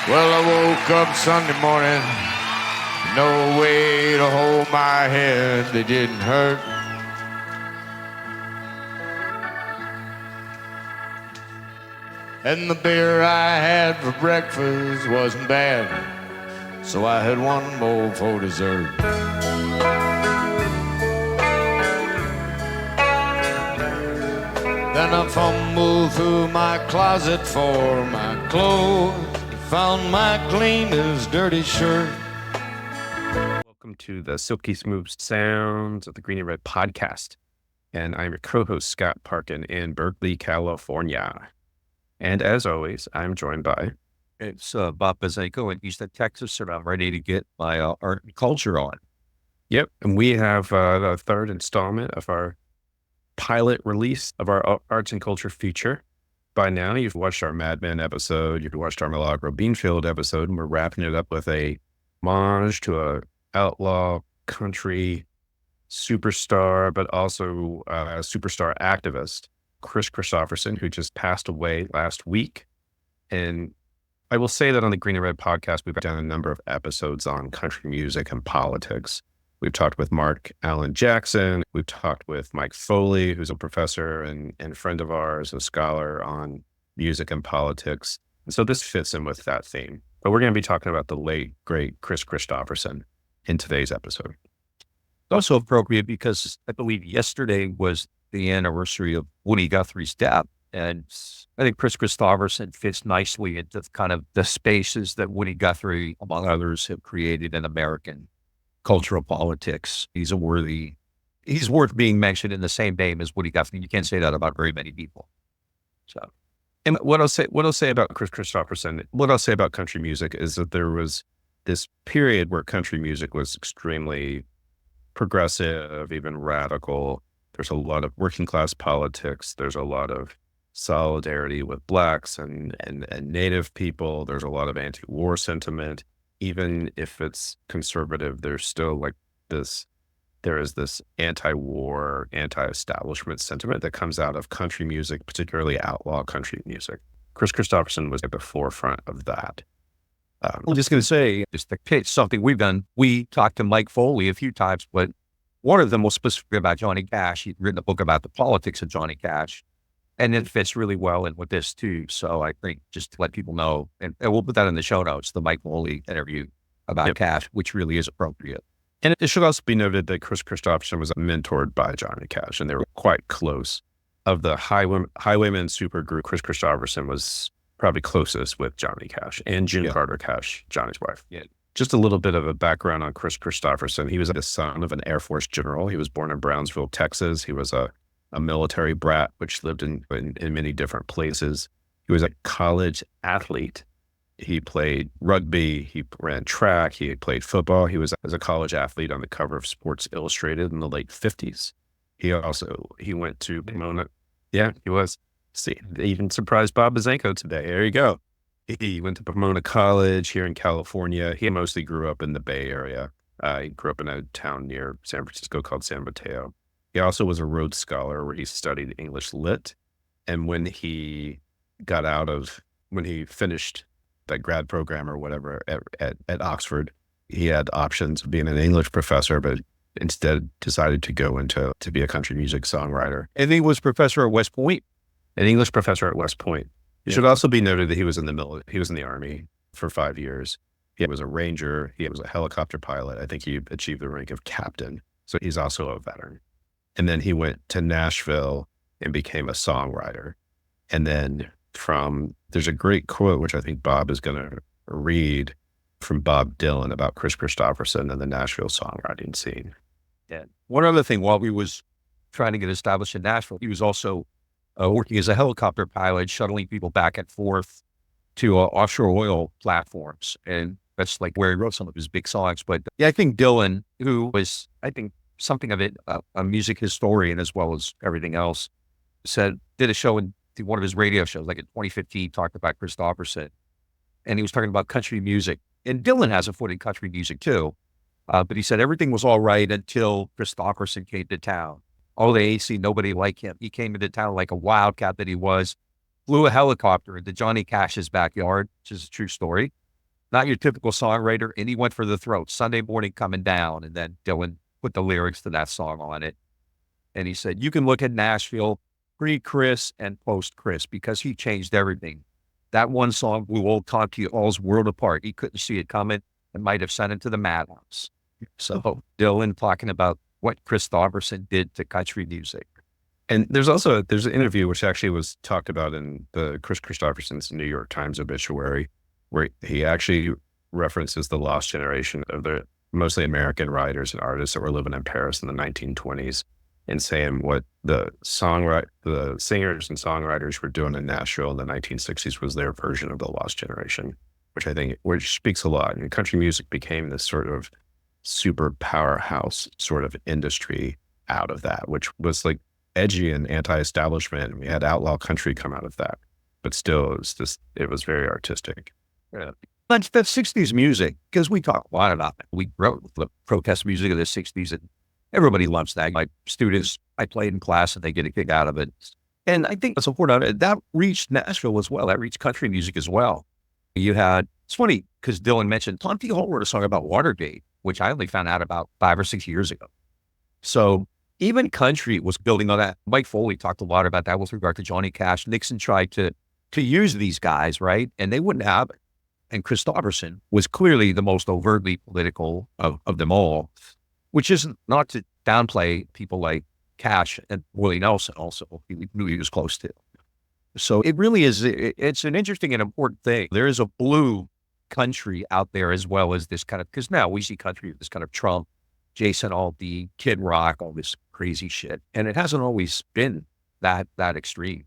Well, I woke up Sunday morning, no way to hold my head, it didn't hurt. And the beer I had for breakfast wasn't bad, so I had one more for dessert. Then I fumbled through my closet for my clothes, found my cleanest dirty shirt. Welcome to the silky smooth sounds of the Green and Red podcast. And I'm your co-host, Scott Parkin, in Berkeley, California. And as always, I'm joined by... It's Bob Bazenko in Houston, Texas, and I'm ready to get my art and culture on. Yep. And we have the third installment of our pilot release of our arts and culture feature. By now, you've watched our Mad Men episode, you've watched our Milagro Beanfield episode, and we're wrapping it up with a homage to a outlaw country superstar, but also a superstar activist, Kris Kristofferson, who just passed away last week. And I will say that on the Green and Red podcast, we've done a number of episodes on country music and politics. We've talked with Mark Allen Jackson. We've talked with Mike Foley, who's a professor and friend of ours, a scholar on music and politics. And so this fits in with that theme. But we're going to be talking about the late, great Kris Kristofferson in today's episode. It's also appropriate because I believe yesterday was the anniversary of Woody Guthrie's death. And I think Kris Kristofferson fits nicely into kind of the spaces that Woody Guthrie, among others, have created in American cultural politics. He's worth being mentioned in the same name as Woody Guthrie. You can't say that about very many people. So, and what I'll say about Kris Kristofferson, what I'll say about country music is that there was this period where country music was extremely progressive, even radical. There's a lot of working class politics. There's a lot of solidarity with Blacks and Native people. There's a lot of anti-war sentiment. Even if it's conservative, there's still there is this anti-war, anti-establishment sentiment that comes out of country music, particularly outlaw country music. Kris Kristofferson was at the forefront of that. I'm just going to say, just to pitch something we've done. We talked to Mike Foley a few times, but one of them was specifically about Johnny Cash. He'd written a book about the politics of Johnny Cash. And it fits really well in with this too. So I think just to let people know, and we'll put that in the show notes, the Mike Foley interview about Cash, which really is appropriate. And it should also be noted that Kris Kristofferson was mentored by Johnny Cash, and they were quite close. Of the Highwaymen supergroup, Kris Kristofferson was probably closest with Johnny Cash and June Carter Cash, Johnny's wife. Yeah. Just a little bit of a background on Kris Kristofferson. He was the son of an Air Force general. He was born in Brownsville, Texas. He was a military brat, which lived in many different places. He was a college athlete. He played rugby, he ran track, he played football. He was as a college athlete on the cover of Sports Illustrated in the late 50s. He went to Pomona. Yeah, he was. See, they even surprised Bob Bazenko today. There you go. He went to Pomona College here in California. He mostly grew up in the Bay Area. He grew up in a town near San Francisco called San Mateo. He also was a Rhodes Scholar where he studied English Lit. And when he finished that grad program or whatever at Oxford, he had options of being an English professor, but instead decided to go to be a country music songwriter. And he was professor at West Point. An English professor at West Point. It should also be noted that he was in the Army for 5 years. He was a Ranger. He was a helicopter pilot. I think he achieved the rank of captain. So he's also a veteran. And then he went to Nashville and became a songwriter. And then there's a great quote, which I think Bob is going to read from Bob Dylan about Kris Kristofferson and the Nashville songwriting scene. Yeah. One other thing, while we was trying to get established in Nashville, he was also working as a helicopter pilot, shuttling people back and forth to offshore oil platforms. And that's like where he wrote some of his big songs. But yeah, I think Dylan, who was, I think, something of it, a music historian as well as everything else, did a show in one of his radio shows, like in 2015, talked about Kristofferson. And he was talking about country music. And Dylan has a foot in country music too. But he said everything was all right until Kristofferson came to town. All the AC, nobody liked him. He came into town like a wildcat that he was, flew a helicopter into Johnny Cash's backyard, which is a true story, not your typical songwriter, and he went for the throat. Sunday morning coming down, and then Dylan put the lyrics to that song on it. And he said, you can look at Nashville pre-Kris and post-Kris, because he changed everything. That one song blew old Conti All's world apart. He couldn't see it coming and might have sent it to the madhouse. So Dylan talking about what Kristofferson did to country music. And there's an interview which actually was talked about in the Kris Kristofferson's New York Times obituary, where he actually references the lost generation of the mostly American writers and artists that were living in Paris in the 1920s, and saying what the singers and songwriters were doing in Nashville in the 1960s was their version of the lost generation, which speaks a lot. And country music became this sort of super powerhouse sort of industry out of that, which was like edgy and anti-establishment. And we had outlaw country come out of that, but still it was very artistic. Yeah. But the 60s music, because we talk a lot about it. We wrote the protest music of the 60s, and everybody loves that. My students, I played in class and they get a kick out of it. And I think that's important. That reached Nashville as well. That reached country music as well. It's funny because Dylan mentioned Monty Hall wrote a song about Watergate, which I only found out about 5 or 6 years ago. So even country was building on that. Mike Foley talked a lot about that with regard to Johnny Cash. Nixon tried to use these guys, right? And they wouldn't have it. And Kristofferson was clearly the most overtly political of them all, which isn't not to downplay people like Cash and Willie Nelson also, he knew he was close to. So it really is, it's an interesting and important thing. There is a blue country out there as well as this kind of, because now we see country, this kind of Trump, Jason Aldean, Kid Rock, all this crazy shit. And it hasn't always been that extreme.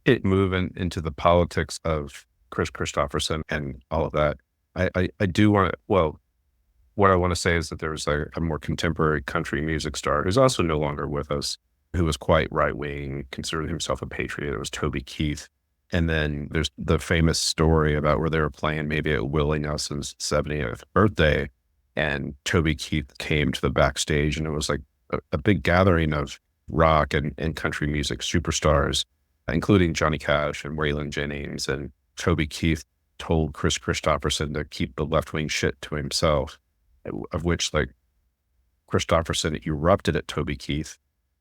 It moving into the politics of Kris Kristofferson and all of that. I do want to, well, what I want to say is that there was a more contemporary country music star who's also no longer with us, who was quite right-wing, considered himself a patriot. It was Toby Keith. And then there's the famous story about where they were playing maybe at Willie Nelson's 70th birthday, and Toby Keith came to the backstage, and it was like a big gathering of rock and country music superstars, including Johnny Cash and Waylon Jennings. And Toby Keith told Kris Kristofferson to keep the left-wing shit to himself, of which like Kristofferson erupted at Toby Keith,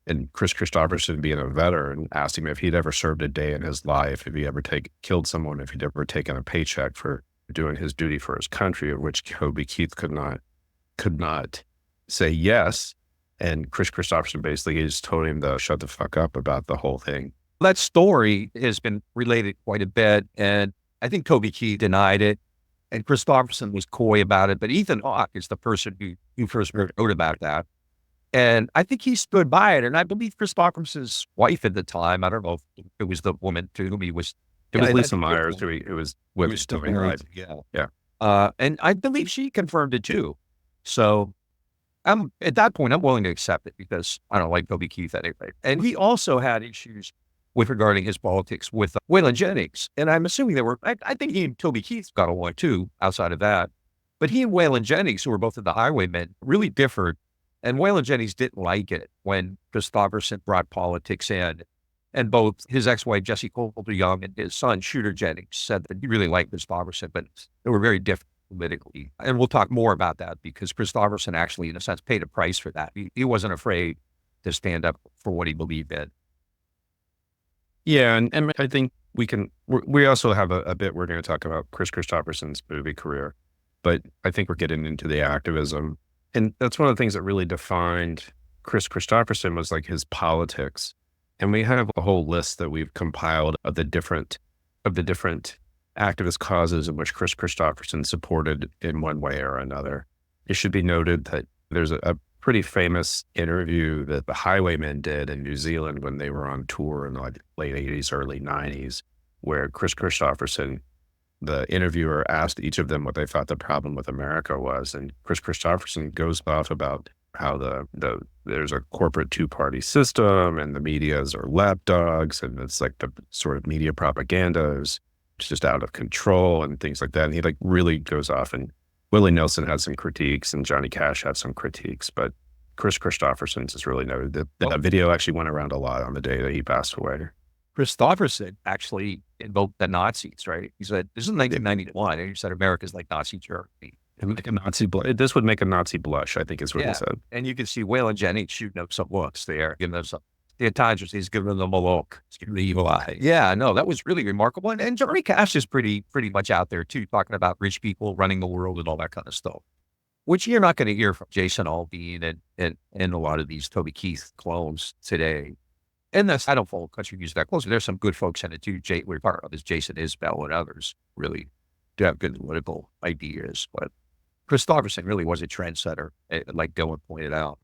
and Kris Kristofferson, being a veteran, asked him if he'd ever served a day in his life, if he ever killed someone, if he'd ever taken a paycheck for doing his duty for his country, of which Toby Keith could not say yes. And Kris Kristofferson basically just told him to shut the fuck up about the whole thing. That story has been related quite a bit, and I think Toby Keith denied it, and Kristofferson was coy about it, but Ethan Hawke is the person who first wrote about that. And I think he stood by it, and I believe Kristofferson's wife at the time, I don't know if it was the woman to whom he was. It was Lisa Myers, who was with him. Still married. Yeah. And I believe she confirmed it too. So at that point, I'm willing to accept it because I don't like Toby Keith anyway. And he also had issues with regarding his politics with Waylon Jennings. And I'm assuming I think he and Toby Keith got along too, outside of that. But he and Waylon Jennings, who were both in the Highwaymen, really differed. And Waylon Jennings didn't like it when Kristofferson brought politics in. And both his ex-wife, Jessie Coulter Young, and his son, Shooter Jennings, said that he really liked Kristofferson, but they were very different politically. And we'll talk more about that because Kristofferson actually, in a sense, paid a price for that. He wasn't afraid to stand up for what he believed in. Yeah, and I think we also have a bit we're going to talk about Kris Kristofferson's movie career, but I think we're getting into the activism. And that's one of the things that really defined Kris Kristofferson was like his politics. And we have a whole list that we've compiled of the different activist causes in which Kris Kristofferson supported in one way or another. It should be noted that there's a pretty famous interview that the Highwaymen did in New Zealand when they were on tour in the late 80s, early 90s, where Kris Kristofferson, the interviewer, asked each of them what they thought the problem with America was. And Kris Kristofferson goes off about how there's a corporate two-party system and the medias are lapdogs, and it's like the sort of media propaganda is just out of control and things like that. And he like really goes off, and Willie Nelson has some critiques and Johnny Cash has some critiques, but Kris Kristofferson's is really noted. That video actually went around a lot on the day that he passed away. Kristofferson actually invoked the Nazis, right? He said, this is 1991, and he said, America's like Nazi Germany. Like a Nazi this would make a Nazi blush, I think is what he said. And you can see Waylon Jennings shooting up some looks there, giving them some, the Italians, he's giving them a look, he's giving the evil eye. Yeah, no, that was really remarkable. And Johnny Cash is pretty much out there too, talking about rich people running the world and all that kind of stuff, which you're not going to hear from Jason Aldean and a lot of these Toby Keith clones today. And that's, I don't follow country music that closely. There's some good folks in it too. We're part of this Jason Isbell and others really do have good political ideas, but Kristofferson really was a trendsetter, like Dylan pointed out.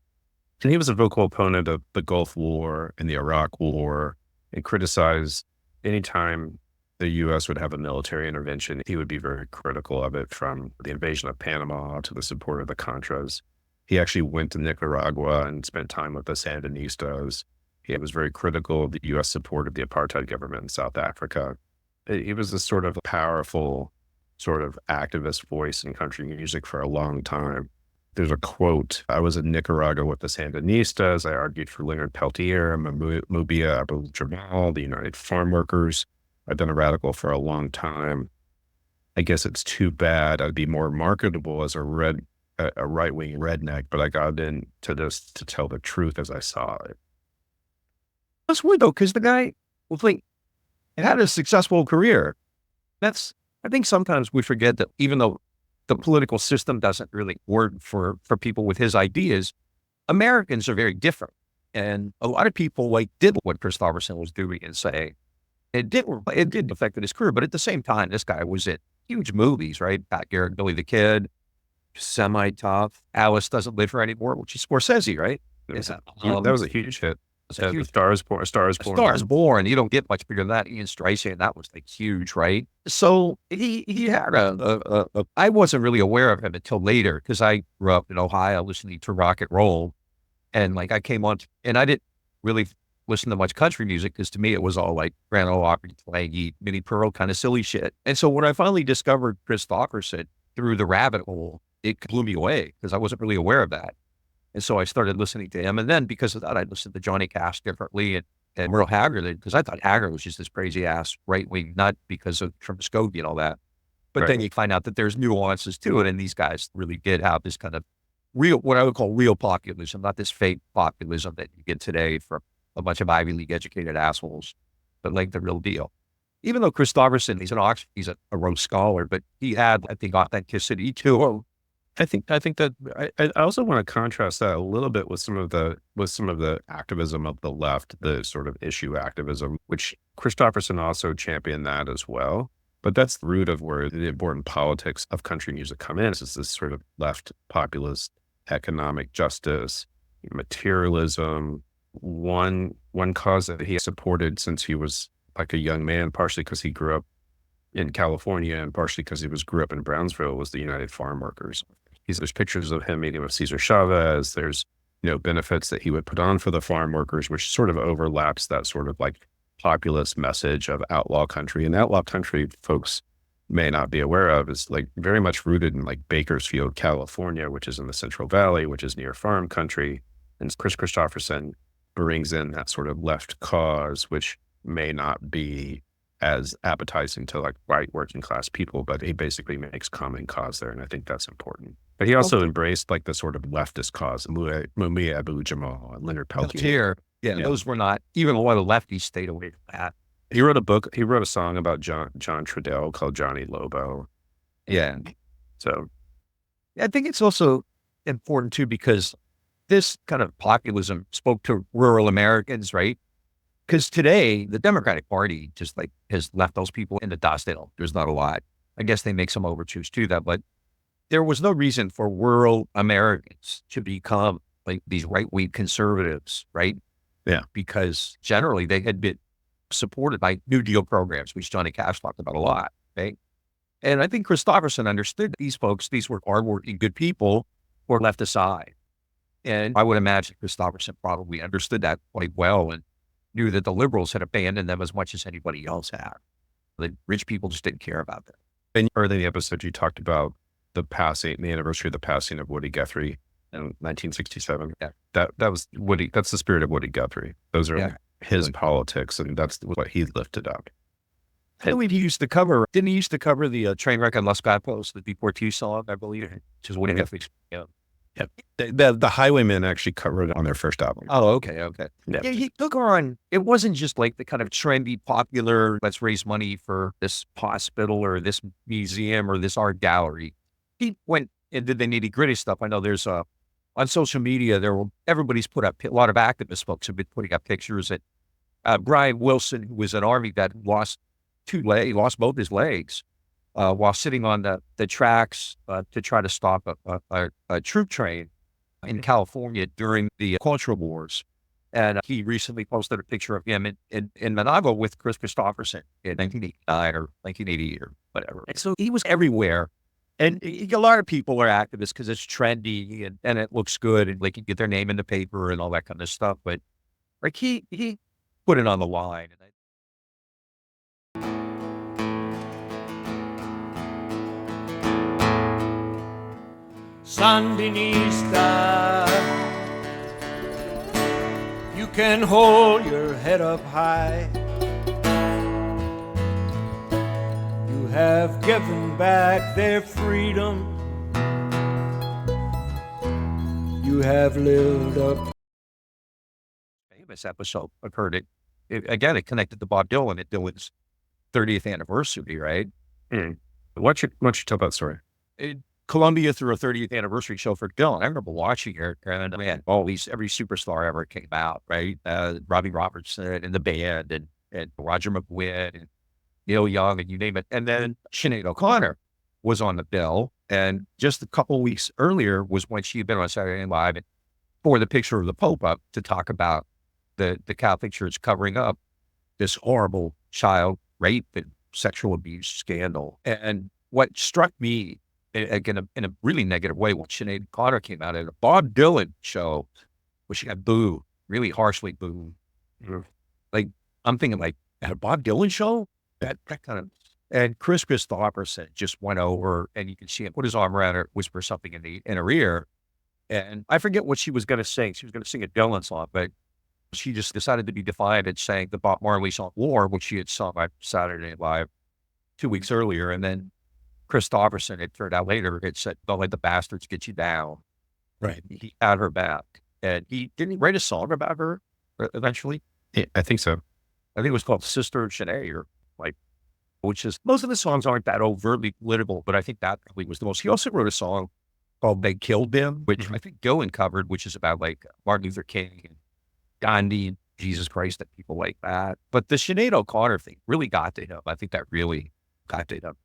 And he was a vocal opponent of the Gulf War and the Iraq War, and criticized anytime the U.S. would have a military intervention, he would be very critical of it, from the invasion of Panama to the support of the Contras. He actually went to Nicaragua and spent time with the Sandinistas. He was very critical of the U.S. support of the apartheid government in South Africa. He was this sort of powerful sort of activist voice in country music for a long time. There's a quote, I was in Nicaragua with the Sandinistas. I argued for Leonard Peltier, Mumia, Jamal, the United Farm Workers. I've been a radical for a long time. I guess it's too bad I'd be more marketable as a right-wing redneck, but I got into this to tell the truth as I saw it. That's weird though, because the guy was like, it had a successful career. I think sometimes we forget that even though the political system doesn't really work for people with his ideas, Americans are very different. And a lot of people did what Kristofferson was doing and saying. It did affect his career, but at the same time, this guy was in huge movies, right? Pat Garrett, Billy the Kid, semi-tough. Alice Doesn't Live Here Anymore, which is Scorsese, right? That was a huge hit. Star is Born. You don't get much bigger than that. Ian Streisand, that was like huge, right? So he had I wasn't really aware of him until later, because I grew up in Ohio listening to rock and roll. And I came on, and I didn't really listen to much country music, because to me it was all like Grand Ole Opry, twangy, Minnie Pearl kind of silly shit. And so when I finally discovered Kristofferson through the rabbit hole, it blew me away, because I wasn't really aware of that. And so I started listening to him. And then because of that, I listened to Johnny Cash differently and Merle Haggard, because I thought Haggard was just this crazy ass right wing nut because of from Muskogee and all that. But then you find out that there's nuances to it. And these guys really did have this kind of real, what I would call real populism, not this fake populism that you get today from a bunch of Ivy League educated assholes, but like the real deal. Even though Kristofferson, he's a Rhodes Scholar, but he had, I think, authenticity to him. I think that I also want to contrast that a little bit with some of the activism of the left, the sort of issue activism, which Kristofferson also championed that as well. But that's the root of where the important politics of country music come in. It's this sort of left populist economic justice, materialism. One cause that he supported since he was like a young man, partially because he grew up in California and partially because he grew up in Brownsville, was the United Farm Workers. There's pictures of him meeting with Cesar Chavez. There's, benefits that he would put on for the farm workers, which sort of overlaps that sort of like populist message of outlaw country. And outlaw country, folks may not be aware of, is like very much rooted in like Bakersfield, California, which is in the Central Valley, which is near farm country. And Kris Kristofferson brings in that sort of left cause, which may not be as appetizing to like white working class people, but he basically makes common cause there. And I think that's important. But he also embraced like the sort of leftist cause, Mumia, Jamal, and Leonard Peltier. Yeah, those were not, even a lot of lefties stayed away from that. He wrote a song about John Trudell called Johnny Lobo. Yeah. So I think it's also important too, because this kind of populism spoke to rural Americans, right? Because today the Democratic Party just like has left those people in the dust. There's not a lot. I guess they make some overtures to that, but there was no reason for rural Americans to become like these right-wing conservatives, right? Yeah. Because generally they had been supported by New Deal programs, which Johnny Cash talked about a lot, right? And I think Kristofferson understood these folks, these were hardworking, good people who were left aside. And I would imagine Kristofferson probably understood that quite well and knew that the liberals had abandoned them as much as anybody else had. The rich people just didn't care about them. And early in the episode, you talked about the anniversary of the passing of Woody Guthrie in 1967. Yeah. That was Woody. That's the spirit of Woody Guthrie. Those are his politics, and that's what he lifted up. I believe he used to cover, didn't he used to cover the train wreck on Los Gatos, the Deportees song, I believe, which is winning Netflix. Yeah. The Highwaymen actually covered it on their first album. Oh, okay. Yeah. Yeah, he took her on, it wasn't just like the kind of trendy, popular, let's raise money for this hospital or this museum or this art gallery. He went and did the nitty gritty stuff. I know there's on social media, everybody's put up, a lot of activist folks have been putting up pictures that Brian Wilson, who was an Army vet, lost both his legs while sitting on the tracks to try to stop a troop train in California during the Cultural Wars. And he recently posted a picture of him in Managua with Kris Kristofferson in 1989 or 1980 or whatever. And so he was everywhere. And a lot of people are activists because it's trendy and it looks good and they can get their name in the paper and all that kind of stuff. But like he put it on the line. And Sandinista, you can hold your head up high. You have given back their freedom. You have lived up. Famous episode occurred. It connected to Bob Dylan at Dylan's 30th anniversary, right? Why don't you tell that story? Columbia threw a 30th anniversary show for Dylan. I remember watching it, and man, every superstar ever came out, right? Robbie Robertson and the band, and Roger McGuinn and Neil Young, and you name it. And then Sinead O'Connor was on the bill, and just a couple of weeks earlier was when she had been on Saturday Night Live and pour the picture of the Pope up to talk about the Catholic Church covering up this horrible child rape and sexual abuse scandal. And what struck me, again, in a really negative way, when Sinead O'Connor came out at a Bob Dylan show, where she got booed, really harshly booed. Like, I'm thinking, like, at a Bob Dylan show? That kind of, and Kris Kristofferson just went over, and you can see him put his arm around her, whisper something in her ear. And I forget what she was going to sing. She was going to sing a Dylan song, but she just decided to be defiant and sang the Bob Marley song War, which she had sung on Saturday Night Live 2 weeks earlier. And then Kristofferson, it turned out later, it said, "Don't let the bastards get you down." Right. He had her back. And didn't he write a song about her eventually? Yeah, I think so. I think it was called Sister Sinead, or like, which is, most of the songs aren't that overtly political, but I think that probably was the most. He also wrote a song called They Killed Him, which I think Dylan covered, which is about like Martin Luther King and Gandhi and Jesus Christ and people like that. But the Sinead O'Connor thing really got to him. I think that really got to him.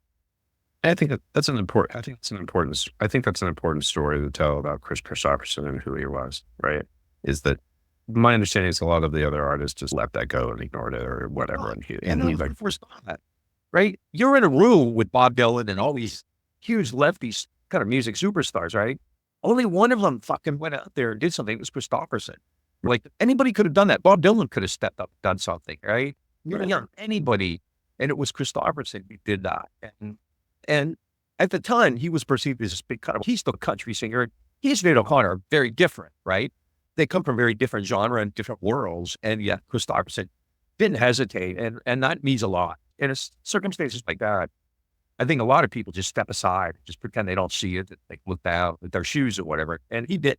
I think that's an important story to tell about Kris Kristofferson and who he was, right? Is that my understanding is a lot of the other artists just let that go and ignored it or whatever. And he like, first that, right? You're in a room with Bob Dylan and all these huge lefties kind of music superstars, right? Only one of them fucking went out there and did something. It was Kristofferson. Like, anybody could have done that. Bob Dylan could have stepped up and done something, right? Anybody. And it was Kristofferson who did that. And at the time, he was perceived as this big kind of, he's the country singer. He and Sinead O'Connor are very different, right? They come from very different genre and different worlds. And yet Kristofferson didn't hesitate. And that means a lot. In circumstances like that, I think a lot of people just step aside, just pretend they don't see it, that they look down at their shoes or whatever. And he did.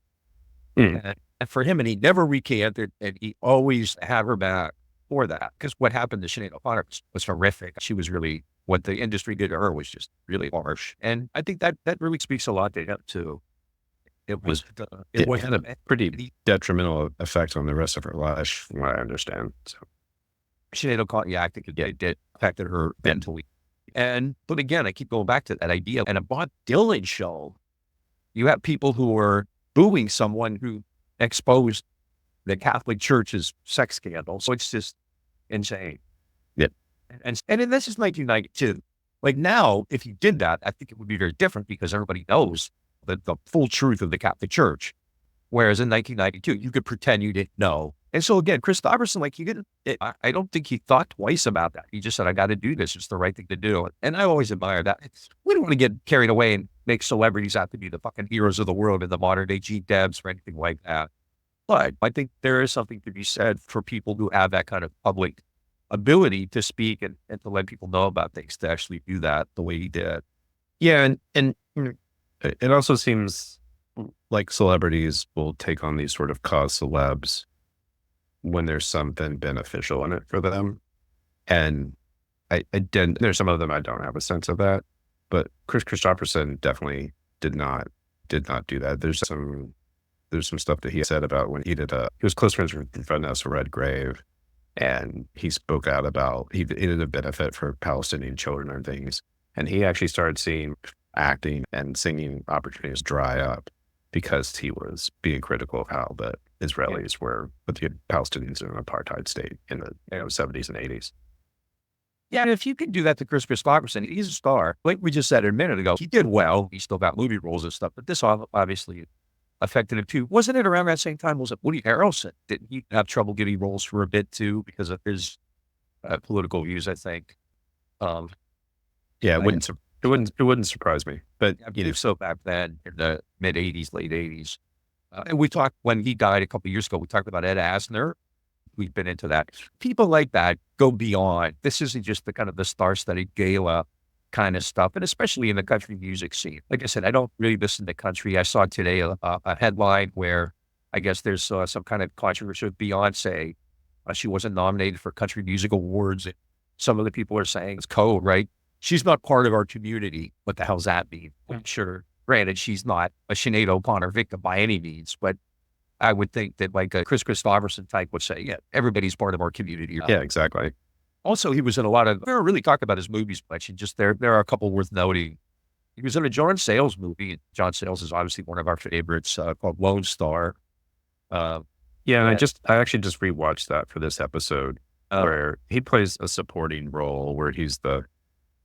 And for him, and he never recanted, and he always had her back for that. Because what happened to Sinead O'Connor was horrific. She was really, what the industry did to her was just really harsh. And I think that really speaks a lot to him too. It had a pretty detrimental effect on the rest of her life, from what I understand. So Sinead O'Connor, yeah, I think it did affected her mentally. But again, I keep going back to that idea. And a Bob Dylan show, you have people who are booing someone who exposed the Catholic Church's sex scandal. So it's just insane. Yep. And this is 1992. Like, now, if you did that, I think it would be very different because everybody knows the full truth of the Catholic Church. Whereas in 1992, you could pretend you didn't know. And so again, Kristofferson, like, I don't think he thought twice about that. He just said, I got to do this. It's the right thing to do. And I always admire that. We don't want to get carried away and make celebrities out to be the fucking heroes of the world in the modern day G Debs or anything like that. But I think there is something to be said for people who have that kind of public ability to speak and to let people know about things, to actually do that the way he did. Yeah, and it also seems like celebrities will take on these sort of cause celebs when there's something beneficial in it for them. And I didn't, there's some of them I don't have a sense of that, but Kris Kristofferson definitely did not do that. There's some stuff that he said about when he was close friends with Vanessa Redgrave, and he spoke out about, he did a benefit for Palestinian children and things. And he actually started seeing acting and singing opportunities dry up because he was being critical of how the Israelis were with the Palestinians in an apartheid state in the 70s and 80s. Yeah, and if you can do that to Kris Kristofferson, he's a star. Like we just said a minute ago, he did well. He still got movie roles and stuff, but this obviously affected him too. Wasn't it around that same time? Was it Woody Harrelson? Didn't he have trouble getting roles for a bit too because of his political views? I think. Yeah, it wouldn't surprise me. But I believe so back then in the mid '80s, late '80s. And we talked when he died a couple of years ago. We talked about Ed Asner. We've been into that. People like that go beyond. This isn't just the kind of the star-studded gala kind of stuff, and especially in the country music scene. Like I said, I don't really listen to country. I saw today a headline where I guess there's some kind of controversy with Beyonce. She wasn't nominated for country music awards. And some of the people are saying it's code, right? She's not part of our community. What the hell's that mean? I'm sure, granted, she's not a Sinead O'Connor victim by any means, but I would think that like a Kris Kristofferson type would say, yeah, everybody's part of our community. Yeah, exactly. Also, he was in a lot of, we don't really talk about his movies much. Just there are a couple worth noting. He was in a John Sayles movie. John Sayles is obviously one of our favorites, called Lone Star. Yeah, and I actually just rewatched that for this episode, where he plays a supporting role where he's the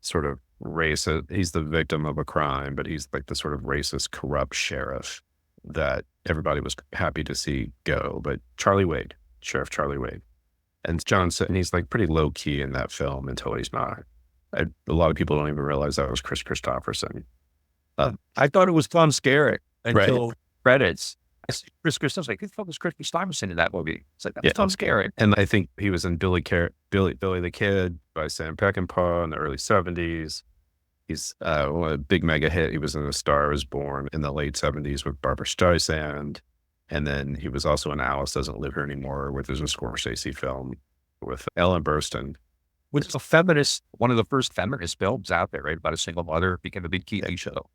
sort of racist, he's the victim of a crime, but he's like the sort of racist, corrupt sheriff that everybody was happy to see go. But Sheriff Charlie Wade. And and he's like pretty low key in that film until he's not. A lot of people don't even realize that was Kris Kristofferson. I thought it was Tom Skerritt until credits. Kris Kristofferson, like, who the fuck was Kris Kristofferson in that movie? It's like, that's Tom Skerritt. And I think he was in Billy the Kid by Sam Peckinpah in the early 70s. He's a big mega hit. He was in A Star Is Born in the late 70s with Barbra Streisand. And then he was also in Alice Doesn't Live Here Anymore, which is a Scorsese film with Ellen Burstyn. Which is one of the first feminist films out there, right? About a single mother, became a big TV show.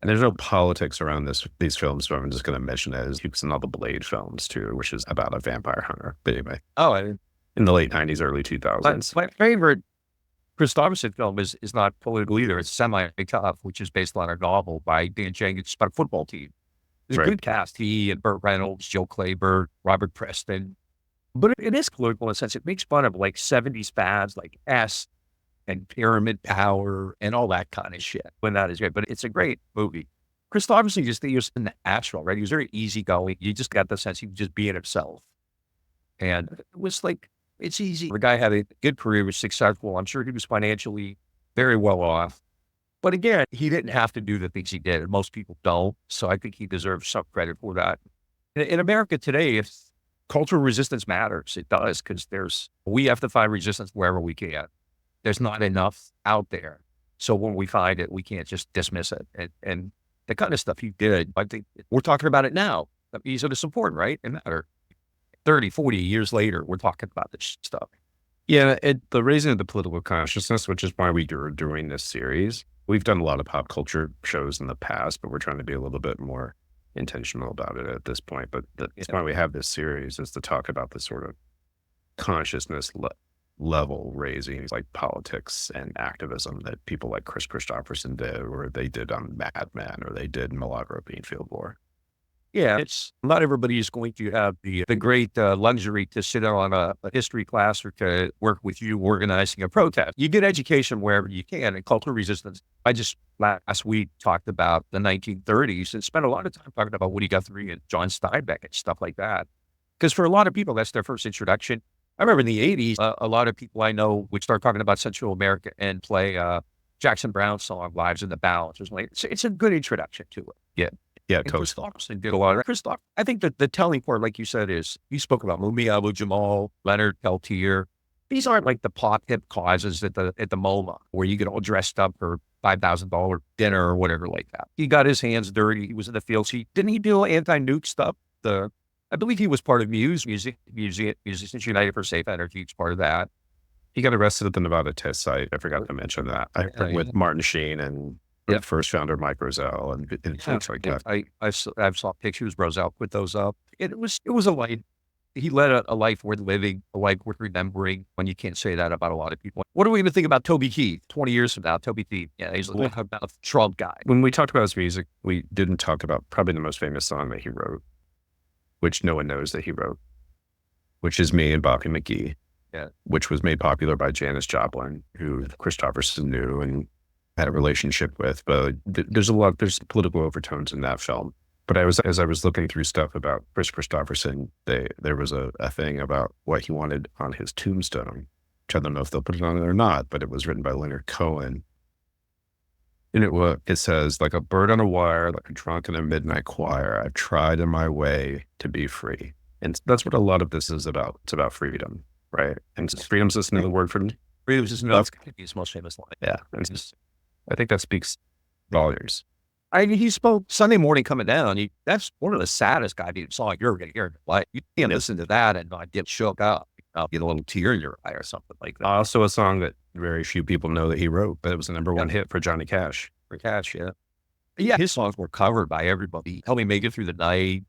And there's no politics around these films, so I'm just going to mention it. He was in all the Blade films too, which is about a vampire hunter. But anyway. In the late 90s, early 2000s. My favorite Kristofferson film is not political either. It's Semi-Tough, which is based on a novel by Dan Jenkins about a football team. It's a good cast. He and Burt Reynolds, Joe Claybert, Robert Preston. But it is political in a sense. It makes fun of like 70s fads like S and Pyramid Power and all that kind of shit. When that is great. But it's a great movie. Kristofferson he was in Nashville, right? He was very easygoing. You just got the sense he was just being himself. And it was like, it's easy. The guy had a good career, was successful. I'm sure he was financially very well off. But again, he didn't have to do the things he did, and most people don't. So I think he deserves some credit for that. In America today, if cultural resistance matters, it does, because we have to find resistance wherever we can. There's not enough out there. So when we find it, we can't just dismiss it. And the kind of stuff he did, I think we're talking about it now. So it's important, right? It matters. 30, 40 years later, we're talking about this stuff. Yeah, the raising of the political consciousness, which is why we are doing this series. We've done a lot of pop culture shows in the past, but we're trying to be a little bit more intentional about it at this point. But that's why we have this series, is to talk about the sort of consciousness level raising, like politics and activism that people like Kris Kristofferson did, or they did on Mad Men, or they did in Milagro Beanfield War. Yeah, it's not everybody is going to have the great luxury to sit on a history class or to work with you organizing a protest. You get education wherever you can, and cultural resistance. I just last week talked about the 1930s and spent a lot of time talking about Woody Guthrie and John Steinbeck and stuff like that. Because for a lot of people, that's their first introduction. I remember in the 80s, a lot of people I know would start talking about Central America and play Jackson Brown's song, Lives in the Balance. It's a good introduction to it. Yeah. Yeah, And totally. Kristofferson did a lot of Kristofferson. I think that the telling part, like you said, is you spoke about Mumia, Jamal, Leonard, Peltier. These aren't like the pop hip causes at the MoMA where you get all dressed up for $5,000 dinner or whatever like that. He got his hands dirty. He was in the fields. Didn't he do anti-nuke stuff? I believe he was part of Musicians United for Safe Energy. He's part of that. He got arrested at the Nevada test site. I forgot to mention that. With Martin Sheen and the first founder, Mike Roselle, and things like that. I saw pictures. Roselle put those up. It was a life. He led a life worth living, a life worth remembering. When you can't say that about a lot of people. What do we even think about Toby Keith 20 years from now? Toby Keith, yeah, he's a Trump guy. When we talked about his music, we didn't talk about probably the most famous song that he wrote, which no one knows that he wrote, which is Me and Bobby McGee. Yeah. Which was made popular by Janis Joplin, who Kristofferson knew and had a relationship with. But there's political overtones in that film. But as I was looking through stuff about Kris Kristofferson, there was a thing about what he wanted on his tombstone, which I don't know if they'll put it on it or not, but it was written by Leonard Cohen. And it says, like a bird on a wire, like a drunk in a midnight choir, I've tried in my way to be free. And that's what a lot of this is about. It's about freedom, right? And freedom's just another word for Freedom's just another his most famous line. Yeah. I think that speaks volumes. He spoke Sunday morning coming down. That's one of the saddest goddamn songs you're ever going to hear in your life. You can't listen to that and not get shook up. I'll get a little tear in your eye or something like that. Also a song that very few people know that he wrote, but it was the number one hit for Johnny Cash. For Cash, yeah. Yeah, his songs were covered by everybody. Help Me Make It Through the Night.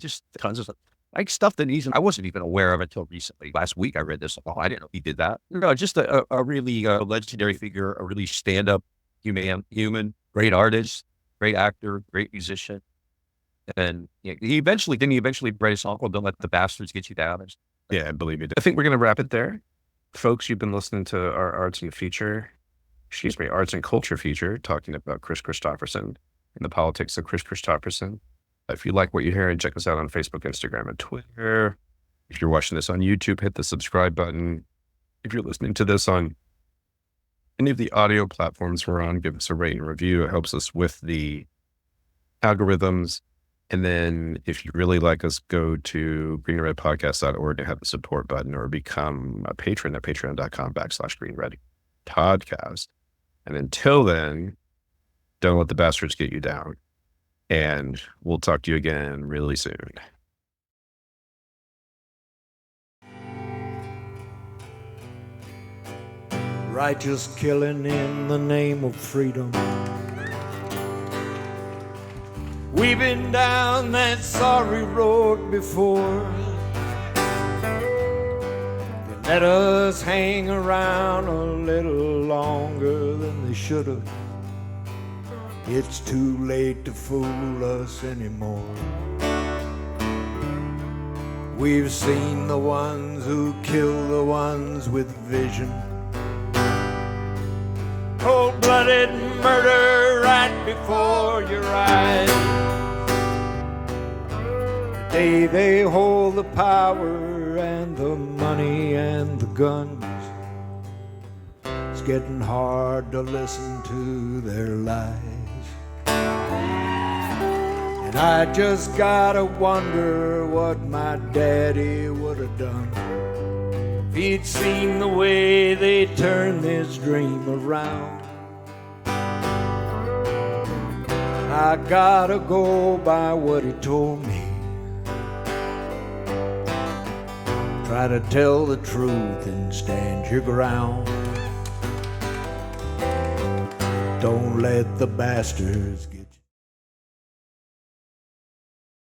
Just tons of like stuff that I wasn't even aware of until recently. Last week I read this. Oh, I didn't know he did that. No, just a really legendary figure, a really stand-up human, great artist, great actor, great musician. And yeah, he eventually write a song called Don't Let the Bastards Get You Down. Yeah, I believe you did. I think we're going to wrap it there. Folks, you've been listening to our arts and culture feature, talking about Kris Kristofferson and the politics of Kris Kristofferson. If you like what you hear, and check us out on Facebook, Instagram, and Twitter. If you're watching this on YouTube, hit the subscribe button. If you're listening to this on any of the audio platforms we're on, give us a rate and review. It helps us with the algorithms. And then if you really like us, go to greenredpodcast.org and have the support button, or become a patron at patreon.com/greenredpodcast. And until then, don't let the bastards get you down. And we'll talk to you again really soon. Righteous killing in the name of freedom. We've been down that sorry road before. They let us hang around a little longer than they should have. It's too late to fool us anymore. We've seen the ones who kill the ones with vision. Cold-blooded murder right before your eyes. Today they hold the power and the money and the guns. It's getting hard to listen to their lies. And I just gotta wonder what my daddy would have done if he'd seen the way they turned this dream around. I gotta go by what he told me. Try to tell the truth and stand your ground. Don't let the bastards get